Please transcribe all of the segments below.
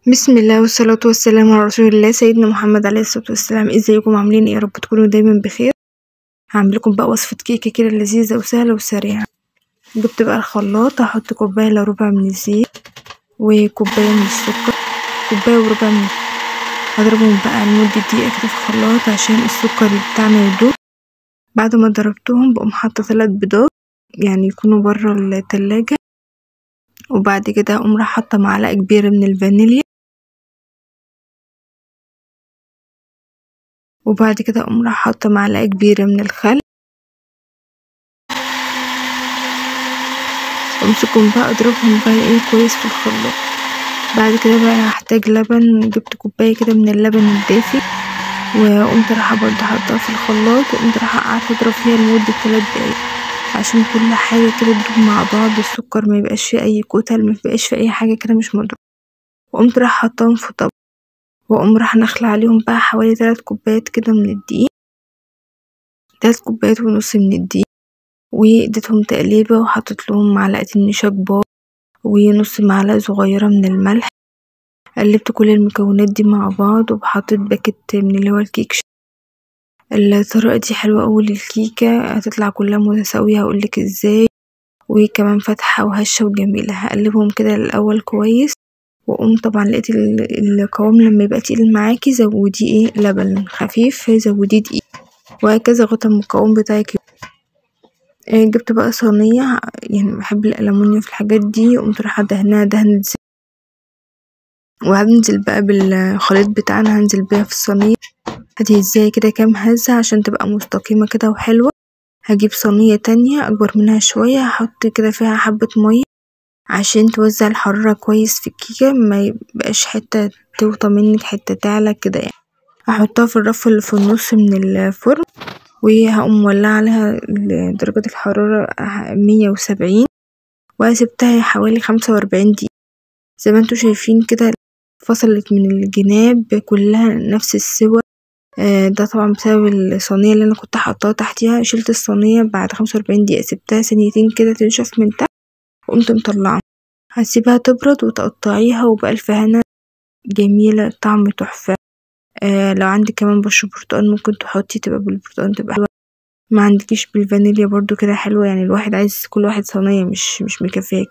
بسم الله والصلاة والسلام على رسول الله سيدنا محمد عليه الصلاة والسلام. ازيكم عاملين ايه؟ يا رب تكونوا دايما بخير. هعمل لكم بقى وصفة كيكة كده لذيذة وسهلة وسريعة. جبت بقى الخلاط، هحط كوباية الا ربع من الزيت وكوباية من السكر، كوباية وربع من هضربهم بقى لمدة دقيقة كده في الخلاط عشان السكر بتاعنا يدوب. بعد ما ضربتهم بقوم حاطة 3 بيضات يعني يكونوا برا التلاجة، وبعد كده اقوم راح حاطة معلقة كبيرة من الفانيليا، وبعد كده اقوم راح حاطة معلقة كبيرة من الخل، وامسكهم بقى اضربهم بقى ايه كويس في الخلاط. بعد كده بقى هحتاج لبن، جبت كوباية كده من اللبن الدافي وقمت رايحة برضه حطها في الخلاط، وقمت رايحة قعدت اضرب فيها لمدة 3 دقايق عشان كل حاجة كده تدوب مع بعض، السكر ما يبقاش فيه اي كتل، ما يبقاش فيه اي حاجة كده مش مضروبة. وقمت رايحة حطاهم في طبق، واقوم رايحة نخلة عليهم بقى حوالي 3 كوبايات كده من الدقيق، 3 كوبايات ونص من الدقيق، واديتهم تقليبة وحطيت لهم معلقتين نشا كبار ونص معلقة صغيرة من الملح. قلبت كل المكونات دي مع بعض وحطيت باكت من اللي هو الكيك. الطريقة دي حلوة اوي للكيكة، هتطلع كلها متساوية، هقولك ازاي، وكمان فاتحة وهشة وجميلة. هقلبهم كده الاول كويس، واقوم طبعا لقيت القوام لما يبقى تقيل معاكي زوديه ايه لبن خفيف، زوديه دقيق، وهكذا لغاية اما القوام بتاعك. جبت بقى صينية، يعني بحب الألمونيوم في الحاجات دي، وقمت رايحة دهنها دهنة زيت، وهنزل بقى بالخليط بتاعنا، هنزل بيها في الصينية، هتهزيها كده كام هزة عشان تبقى مستقيمة كده وحلوة. هجيب صينية تانية أكبر منها شوية، هحط كده فيها حبة مية عشان توزع الحرارة كويس في الكيكة، ما يبقاش حتة توطى منك حتة تعلى كده يعني. هحطها في الرف اللي في النص من الفرن، وهقوم مولعة عليها درجة الحرارة 170، وسبتها حوالي 45 دقيقة. زي ما انتوا شايفين كده فصلت من الجناب كلها نفس السوى. ده طبعا بسبب الصينية اللي انا كنت حطاها تحتيها. شلت الصينية بعد 45 دقيقة، سبتها ثانيتين كده تنشف من تحت، وقمت مطلعها. هسيبها تبرد وتقطعيها وبألف هنا، جميلة طعم تحفة. لو عندك كمان بشر برتقال ممكن تحطي، تبقى بالبرتقال تبقى حلوة. ما عندكيش بالفانيليا برضو كده حلوة، يعني الواحد عايز كل واحد صينية مش مكفية.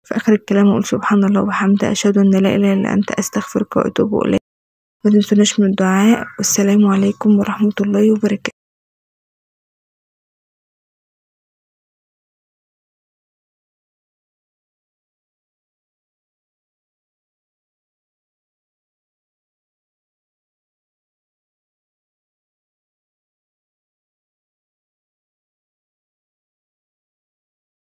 في آخر الكلام أقول سبحان الله وبحمده، أشهد أن لا إله إلا أنت، أستغفرك وأتوب إليك. ما تنسوناش من الدعاء، والسلام عليكم ورحمة الله وبركاته.